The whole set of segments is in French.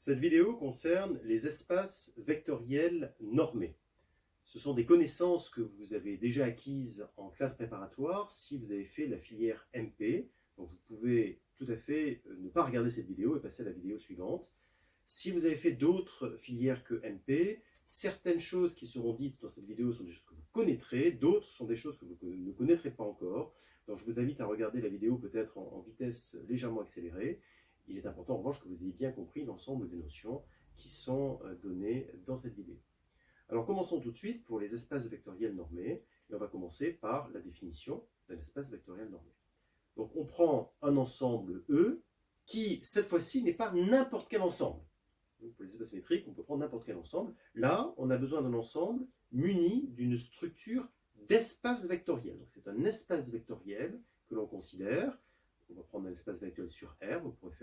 Cette vidéo concerne les espaces vectoriels normés. Ce sont des connaissances que vous avez déjà acquises en classe préparatoire si vous avez fait la filière MP. Donc vous pouvez tout à fait ne pas regarder cette vidéo et passer à la vidéo suivante. Si vous avez fait d'autres filières que MP, certaines choses qui seront dites dans cette vidéo sont des choses que vous connaîtrez, d'autres sont des choses que vous ne connaîtrez pas encore. Donc je vous invite à regarder la vidéo peut-être en vitesse légèrement accélérée. Il est important en revanche que vous ayez bien compris l'ensemble des notions qui sont données dans cette vidéo. Alors commençons tout de suite pour les espaces vectoriels normés, et on va commencer par la définition d'un espace vectoriel normé. Donc on prend un ensemble E qui, cette fois-ci, n'est pas n'importe quel ensemble. Donc, pour les espaces métriques, on peut prendre n'importe quel ensemble. Là, on a besoin d'un ensemble muni d'une structure d'espace vectoriel. Donc c'est un espace vectoriel que l'on considère. On va prendre un espace vectoriel sur R, on pourrait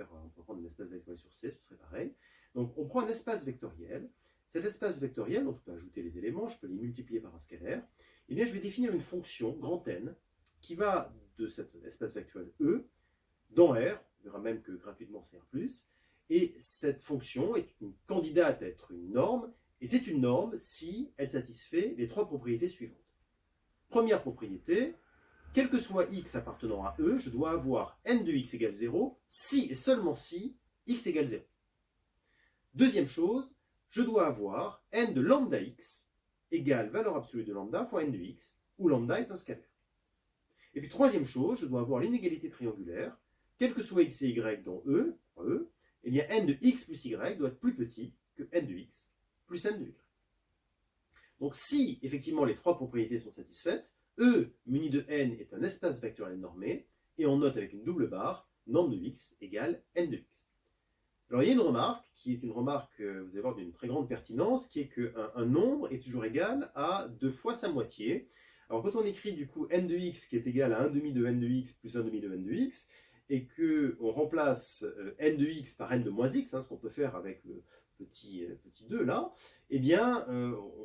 prendre un espace vectoriel sur C, ce serait pareil. Donc on prend un espace vectoriel. Cet espace vectoriel, donc je peux ajouter les éléments, je peux les multiplier par un scalaire, et bien je vais définir une fonction, grand N, qui va de cet espace vectoriel E dans R, on verra même que gratuitement c'est R+, et cette fonction est une candidate à être une norme, et c'est une norme si elle satisfait les trois propriétés suivantes. Première propriété, quel que soit x appartenant à E, je dois avoir n de x égale 0, si et seulement si x égale 0. Deuxième chose, je dois avoir n de lambda x égale valeur absolue de lambda fois n de x, où lambda est un scalaire. Et puis troisième chose, je dois avoir l'inégalité triangulaire, quel que soit x et y dans E, eh bien n de x plus y doit être plus petit que n de x plus n de y. Donc si effectivement les trois propriétés sont satisfaites, E muni de n est un espace vectoriel normé, et on note avec une double barre, norme de x égale n de x. Alors il y a une remarque, qui est une remarque, vous allez voir, d'une très grande pertinence, qui est qu'un nombre est toujours égal à 2 fois sa moitié. Alors quand on écrit du coup n de x qui est égal à 1 demi de n de x plus 1 demi de n de x, et qu'on remplace n de x par n de moins x, ce qu'on peut faire avec le petit 2 là, eh bien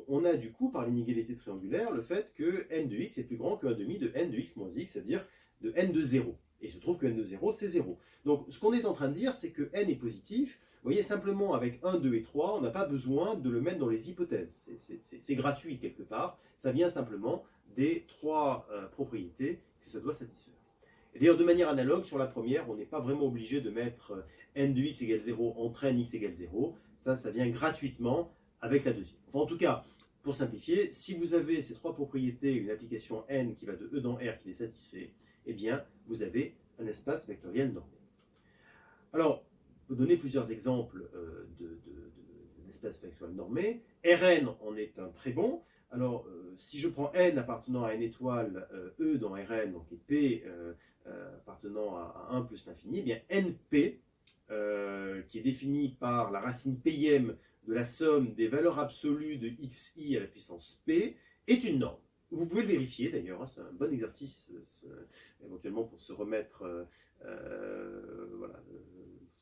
on a du coup par l'inégalité triangulaire le fait que n de x est plus grand que 1 demi de n de x moins x, c'est-à-dire de n de 0. Et il se trouve que n de 0, c'est 0. Donc ce qu'on est en train de dire, c'est que n est positif. Vous voyez, simplement avec 1, 2 et 3, on n'a pas besoin de le mettre dans les hypothèses. C'est gratuit quelque part. Ça vient simplement des trois propriétés que ça doit satisfaire. Et d'ailleurs, de manière analogue, sur la première, on n'est pas vraiment obligé de mettre n de x égale 0 entre n x égale 0. Ça vient gratuitement avec la deuxième. Enfin, en tout cas, pour simplifier, si vous avez ces trois propriétés, une application n qui va de E dans R qui les satisfait, eh bien, vous avez un espace vectoriel normé. Alors, on peut donner plusieurs exemples d'espaces vectoriels normés. Rn en est un très bon. Alors, si je prends n appartenant à n étoile, E dans Rn, donc et P appartenant à 1 plus l'infini, eh bien NP, qui est défini par la racine pm de la somme des valeurs absolues de xi à la puissance p, est une norme. Vous pouvez le vérifier d'ailleurs, c'est un bon exercice éventuellement pour se remettre, se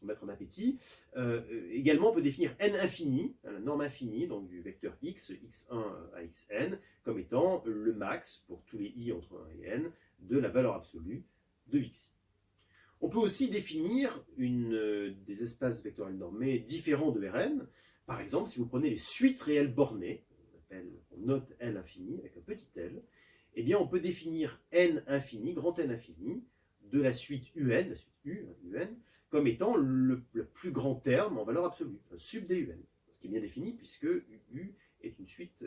remettre en appétit. Également, on peut définir n infini, la norme infinie, donc du vecteur x, x1 à xn, comme étant le max pour tous les i entre 1 et n de la valeur absolue de xi. On peut aussi définir des espaces vectoriels normés différents de Rn. Par exemple, si vous prenez les suites réelles bornées, on note L infini avec un petit l, eh bien on peut définir n infini, grand N infini, de la suite UN, la suite U, UN, comme étant le plus grand terme en valeur absolue, un sub des UN. Ce qui est bien défini puisque U est une suite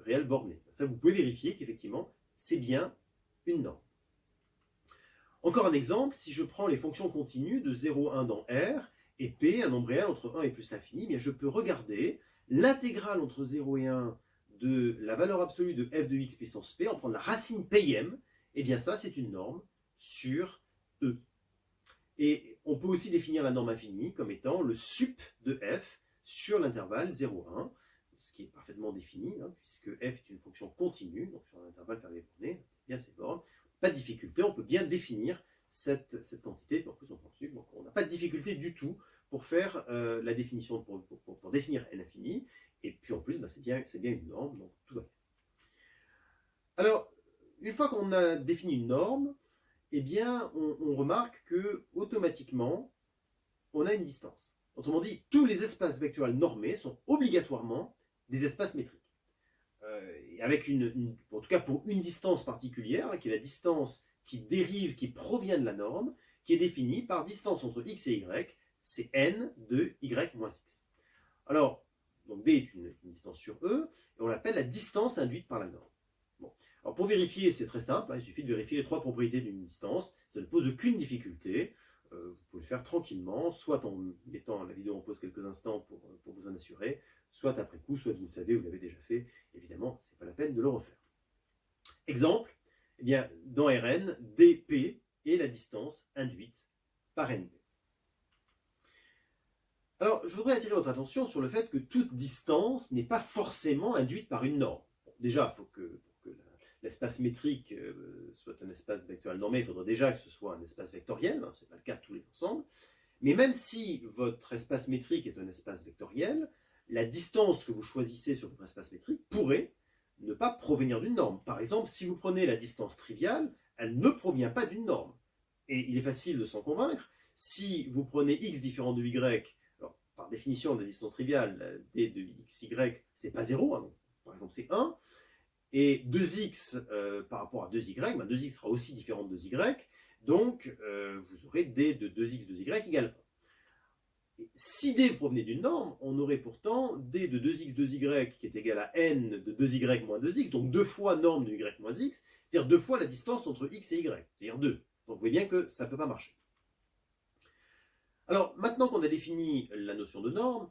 réelle bornée. Ça, vous pouvez vérifier qu'effectivement, c'est bien une norme. Encore un exemple, si je prends les fonctions continues de 0, 1 dans R, et P, un nombre réel entre 1 et plus l'infini, eh bien je peux regarder l'intégrale entre 0 et 1 de la valeur absolue de f de x puissance p, en prendre la racine pm, et bien ça c'est une norme sur E. Et on peut aussi définir la norme infinie comme étant le sup de f sur l'intervalle 0,1, ce qui est parfaitement défini, puisque f est une fonction continue, donc sur un intervalle fermé borné, bien ces bornes. Pas de difficulté, on peut bien définir cette quantité, en plus on prend dessus, donc on n'a pas de difficulté du tout pour faire la définition, pour définir n infini, et puis en plus c'est bien une norme, donc tout va bien. Alors, une fois qu'on a défini une norme, eh bien on remarque que automatiquement on a une distance. Autrement dit, tous les espaces vectoriels normés sont obligatoirement des espaces métriques. Et avec en tout cas pour une distance particulière, qui est la distance qui dérive, qui provient de la norme, qui est définie par distance entre x et y, c'est n de y moins x. Alors, donc B est une distance sur E, et on l'appelle la distance induite par la norme. Bon. Alors pour vérifier, c'est très simple, il suffit de vérifier les trois propriétés d'une distance, ça ne pose aucune difficulté, vous pouvez le faire tranquillement, soit en mettant la vidéo en pause quelques instants pour vous en assurer, soit après coup, soit vous le savez, vous l'avez déjà fait, évidemment, ce n'est pas la peine de le refaire. Exemple, eh bien, dans Rn, dp est la distance induite par nb. Alors, je voudrais attirer votre attention sur le fait que toute distance n'est pas forcément induite par une norme. Bon, déjà, pour que l'espace métrique soit un espace vectoriel normé, il faudrait déjà que ce soit un espace vectoriel, ce n'est pas le cas de tous les ensembles. Mais même si votre espace métrique est un espace vectoriel, la distance que vous choisissez sur votre espace métrique pourrait ne pas provenir d'une norme. Par exemple, si vous prenez la distance triviale, elle ne provient pas d'une norme. Et il est facile de s'en convaincre. Si vous prenez x différent de y, alors, par définition, la distance triviale, d de xy, c'est pas 0, donc, par exemple c'est 1, et 2x par rapport à 2y, 2x sera aussi différent de 2y, donc vous aurez d de 2x de y égale 1. Et si d provenait d'une norme, on aurait pourtant d de 2x de y qui est égal à n de 2y moins 2x, donc 2 fois norme de y moins x, c'est-à-dire 2 fois la distance entre x et y, c'est-à-dire 2. Donc vous voyez bien que ça ne peut pas marcher. Alors maintenant qu'on a défini la notion de norme,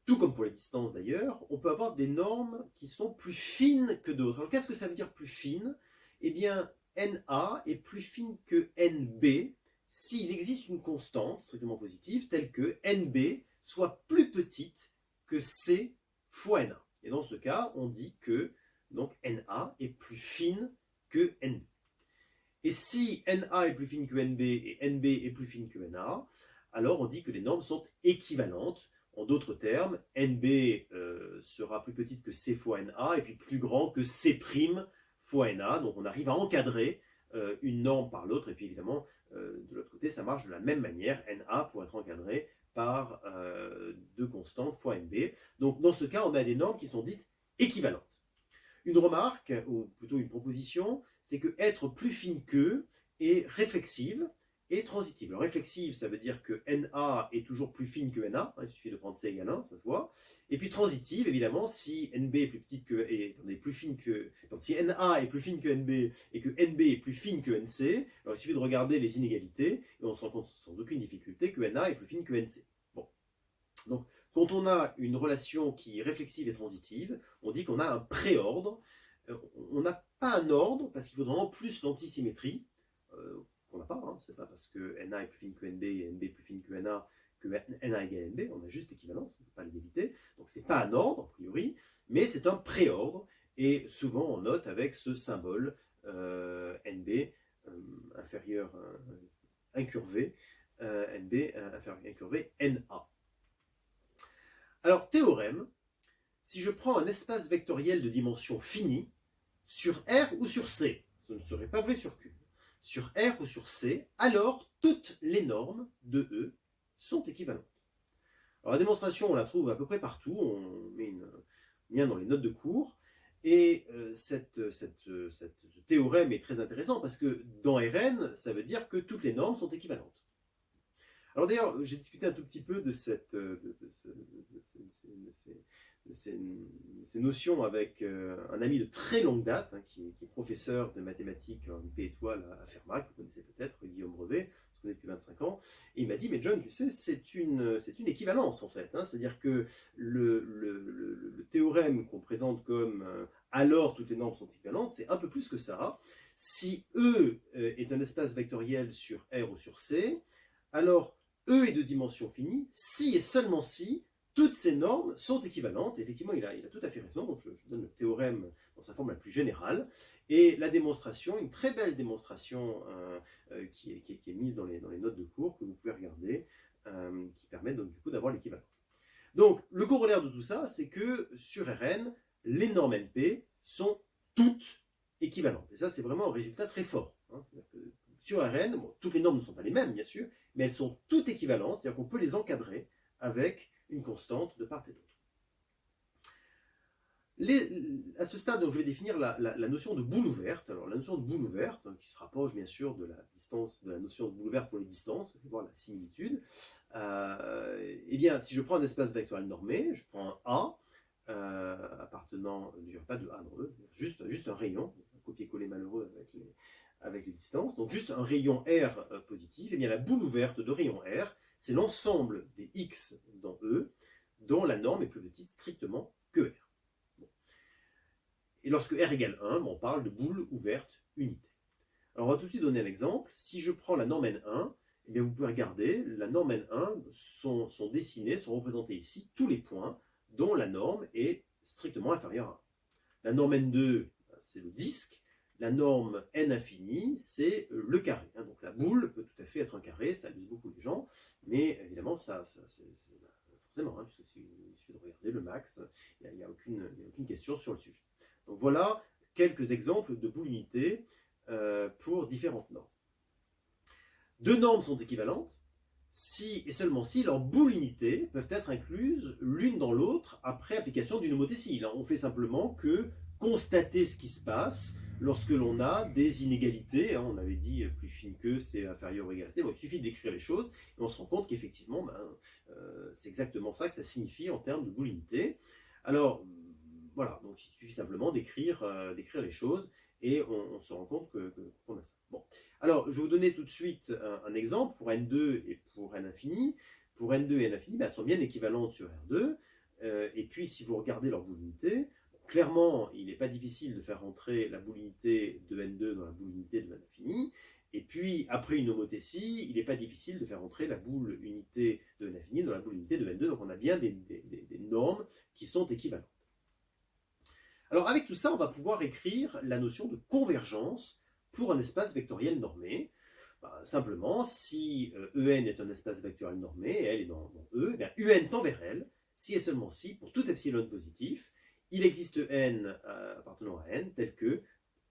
tout comme pour les distances d'ailleurs, on peut avoir des normes qui sont plus fines que d'autres. Alors qu'est-ce que ça veut dire plus fine? Eh bien, NA est plus fine que NB s'il existe une constante strictement positive telle que NB soit plus petite que C fois NA. Et dans ce cas, on dit que donc, NA est plus fine que NB. Et si NA est plus fine que NB et NB est plus fine que NA, alors on dit que les normes sont équivalentes. En d'autres termes, NB sera plus petite que C fois NA et puis plus grand que C' fois NA. Donc on arrive à encadrer une norme par l'autre. Et puis évidemment, de l'autre côté, ça marche de la même manière. NA pour être encadré par deux constantes fois NB. Donc dans ce cas, on a des normes qui sont dites équivalentes. Une remarque, ou plutôt une proposition, c'est que être plus fine qu'eux est réflexive et transitive. Alors réflexive, ça veut dire que NA est toujours plus fine que NA, il suffit de prendre C égale 1, ça se voit. Et puis transitive, évidemment, si NB est plus petite que, plus fine que, donc si NA est plus fine que NB et que NB est plus fine que NC, alors il suffit de regarder les inégalités et on se rend compte sans aucune difficulté que NA est plus fine que NC. Bon, donc quand on a une relation qui est réflexive et transitive, on dit qu'on a un préordre. On n'a pas un ordre parce qu'il faudra en plus l'antisymétrie. Qu'on n'a pas, c'est pas parce que NA est plus fine que NB et NB est plus fine que NA que NA égale NB, on a juste équivalence, pas l'égalité, donc c'est pas un ordre a priori, mais c'est un préordre, et souvent on note avec ce symbole NB inférieur incurvé, NB inférieur incurvé NA. Alors théorème, si je prends un espace vectoriel de dimension finie, sur R ou sur C, ce ne serait pas vrai sur Q, sur R ou sur C, alors toutes les normes de E sont équivalentes. Alors la démonstration, on la trouve à peu près partout, on met un lien dans les notes de cours, et ce théorème est très intéressant parce que dans Rn, ça veut dire que toutes les normes sont équivalentes. Alors d'ailleurs, j'ai discuté un tout petit peu de ces notions avec un ami de très longue date, qui est professeur de mathématiques en IP étoile à Fermat, que vous connaissez peut-être, Guillaume Brevet, on se connaît depuis 25 ans, et il m'a dit, mais John, tu sais, c'est une équivalence en fait, c'est-à-dire que le théorème qu'on présente comme alors toutes les normes sont équivalentes, c'est un peu plus que ça. Si E est un espace vectoriel sur R ou sur C, alors E est de dimension finie, si et seulement si, toutes ces normes sont équivalentes. Effectivement, il a tout à fait raison, donc je donne le théorème dans sa forme la plus générale, et la démonstration, une très belle démonstration qui est mise dans les notes de cours, que vous pouvez regarder, qui permet donc du coup d'avoir l'équivalence. Donc, le corollaire de tout ça, c'est que sur Rn, les normes NP sont toutes équivalentes. Et ça, c'est vraiment un résultat très fort. Sur Rn, bon, toutes les normes ne sont pas les mêmes, bien sûr, mais elles sont toutes équivalentes, c'est-à-dire qu'on peut les encadrer avec une constante de part et d'autre. À ce stade, donc, je vais définir la notion de boule ouverte. Alors, la notion de boule ouverte, qui se rapproche bien sûr de la distance, de la notion de boule ouverte pour les distances, vous allez voir la similitude. Eh bien, si je prends un espace vectoriel normé, je prends un A, appartenant, il n'y a pas de A dans E, juste un rayon, un copier-coller malheureux avec les distances, donc juste un rayon R positif, eh bien la boule ouverte de rayon R, c'est l'ensemble des X dans E, dont la norme est plus petite strictement que R. Et lorsque R égale 1, on parle de boule ouverte unité. Alors on va tout de suite donner un exemple. Si je prends la norme N1, eh bien vous pouvez regarder, la norme N1 sont dessinés, sont représentés ici tous les points dont la norme est strictement inférieure à 1. La norme N2, c'est le disque. La norme N infini, c'est le carré. Donc la boule peut tout à fait être un carré, ça amuse beaucoup les gens, mais évidemment, c'est forcément, puisque il suffit de regarder le max, il n'y a aucune question sur le sujet. Donc voilà quelques exemples de boules unités pour différentes normes. Deux normes sont équivalentes si et seulement si leurs boules unités peuvent être incluses l'une dans l'autre après application d'une homothétie. Là, on fait simplement que constater ce qui se passe lorsque l'on a des inégalités. On avait dit plus fine que c'est inférieur ou égal à c. Bon, il suffit d'écrire les choses et on se rend compte qu'effectivement, c'est exactement ça que ça signifie en termes de boules unités. Alors, voilà, donc il suffit simplement d'écrire les choses et on se rend compte qu'on a ça. Bon. Alors, je vais vous donner tout de suite un exemple pour N2 et pour N infini. Pour N2 et N infini, elles sont bien équivalentes sur R2. Et puis, si vous regardez leur boule unité, clairement, il n'est pas difficile de faire rentrer la boule unité de N2 dans la boule unité de N infini. Et puis, après une homothétie, il n'est pas difficile de faire rentrer la boule unité de N infini dans la boule unité de N2. Donc, on a bien des normes qui sont équivalentes. Alors, avec tout ça, on va pouvoir écrire la notion de convergence pour un espace vectoriel normé. Simplement, si En est un espace vectoriel normé, et elle est dans E, UN tend vers elle, si et seulement si, pour tout epsilon positif, il existe n appartenant à n, tel que,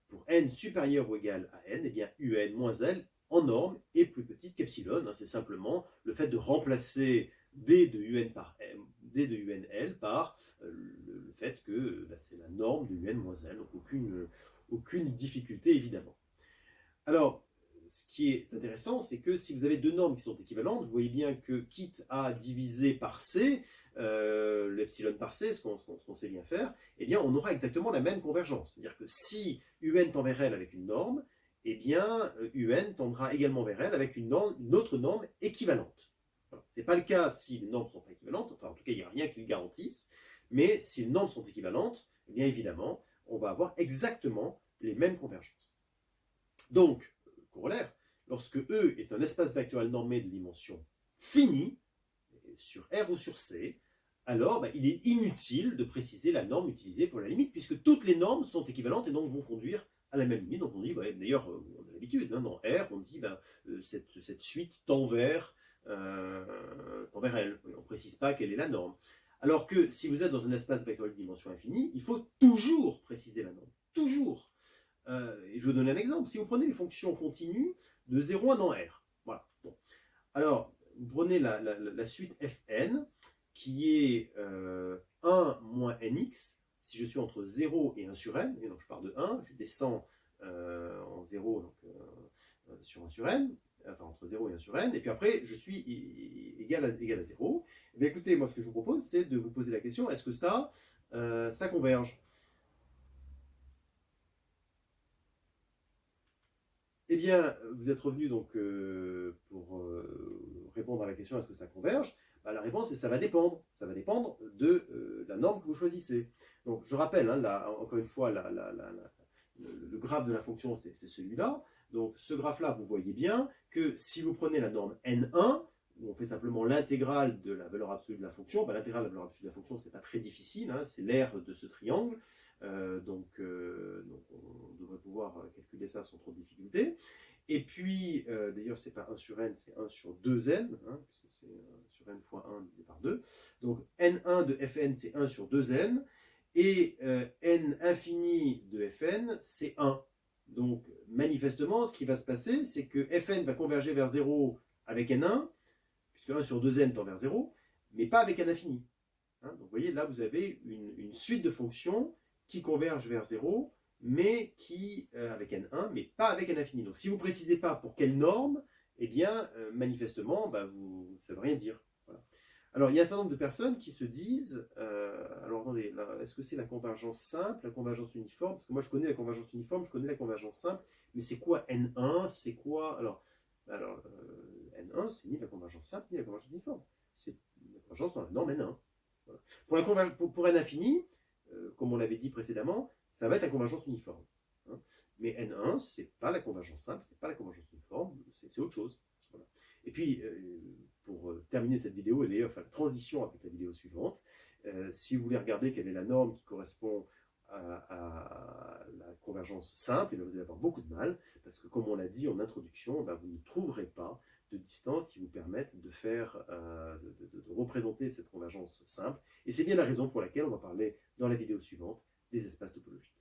pour n supérieur ou égal à n, eh bien UN moins L en norme est plus petite qu'epsilon. C'est simplement le fait de remplacer d de UN par m, d de UNL par le fait que c'est la norme de UN moins L, donc aucune difficulté évidemment. Alors, ce qui est intéressant, c'est que si vous avez deux normes qui sont équivalentes, vous voyez bien que quitte à diviser par C, l'epsilon par C, ce qu'on sait bien faire, eh bien on aura exactement la même convergence. C'est-à-dire que si UN tend vers elle avec une norme, eh bien UN tendra également vers elle avec une autre norme équivalente. Voilà. Ce n'est pas le cas si les normes sont pas équivalentes, enfin en tout cas il n'y a rien qui le garantisse, mais si les normes sont équivalentes, eh bien évidemment on va avoir exactement les mêmes convergences. Donc, corollaire, lorsque E est un espace vectoriel normé de dimension finie, sur R ou sur C, alors il est inutile de préciser la norme utilisée pour la limite, puisque toutes les normes sont équivalentes et donc vont conduire à la même limite. Donc on dit, d'ailleurs, on a l'habitude, dans R, on dit cette suite tend vers elle. On ne précise pas quelle est la norme. Alors que si vous êtes dans un espace vectoriel de dimension infinie, il faut toujours préciser la norme. Toujours. Et je vais vous donner un exemple. Si vous prenez les fonctions continues de 0 à 1 dans R, voilà. Bon. Alors, vous prenez la suite Fn, qui est 1 moins nx, si je suis entre 0 et 1 sur n, et donc je pars de 1, je descends en 0 donc, sur 1 sur n, enfin entre 0 et 1 sur n, et puis après je suis égal à 0. Et bien écoutez, moi ce que je vous propose, c'est de vous poser la question, est-ce que ça converge? Eh bien, vous êtes revenu donc pour répondre à la question est-ce que ça converge? La réponse est ça va dépendre. Ça va dépendre de la norme que vous choisissez. Donc, je rappelle, là, encore une fois, le graphe de la fonction, c'est celui-là. Donc, ce graphe-là, vous voyez bien que si vous prenez la norme N1, où on fait simplement l'intégrale de la valeur absolue de la fonction, l'intégrale de la valeur absolue de la fonction, c'est pas très difficile, c'est l'aire de ce triangle. Donc, on devrait pouvoir calculer ça sans trop de difficulté. Et puis, d'ailleurs, c'est pas 1 sur n, c'est 1 sur 2n, puisque c'est 1 sur n fois 1 divisé par 2. Donc, n1 de fn, c'est 1 sur 2n. Et n infini de fn, c'est 1. Donc, manifestement, ce qui va se passer, c'est que fn va converger vers 0 avec n1, puisque 1 sur 2n tend vers 0. mais pas avec un infini. Hein. Donc vous voyez, là vous avez une suite de fonctions qui convergent vers 0, mais qui, avec n1, mais pas avec un infini. Donc si vous ne précisez pas pour quelle norme, eh bien, manifestement, ça ne veut rien dire. Voilà. Alors, il y a un certain nombre de personnes qui se disent, alors attendez, est-ce que c'est la convergence simple, la convergence uniforme? Parce que moi, je connais la convergence uniforme, je connais la convergence simple, mais c'est quoi N1? C'est quoi... Alors N1, c'est ni la convergence simple, ni la convergence uniforme. C'est la convergence dans la norme N1. Voilà. Pour N infini, comme on l'avait dit précédemment, ça va être la convergence uniforme. Hein. Mais N1, c'est pas la convergence simple, c'est pas la convergence uniforme, c'est autre chose. Voilà. Et puis, pour terminer cette vidéo, la transition avec la vidéo suivante, si vous voulez regarder quelle est la norme qui correspond à la convergence simple, vous allez avoir beaucoup de mal, parce que comme on l'a dit en introduction, vous ne trouverez pas de distance qui vous permettent de représenter cette convergence simple. Et c'est bien la raison pour laquelle on va parler dans la vidéo suivante des espaces topologiques.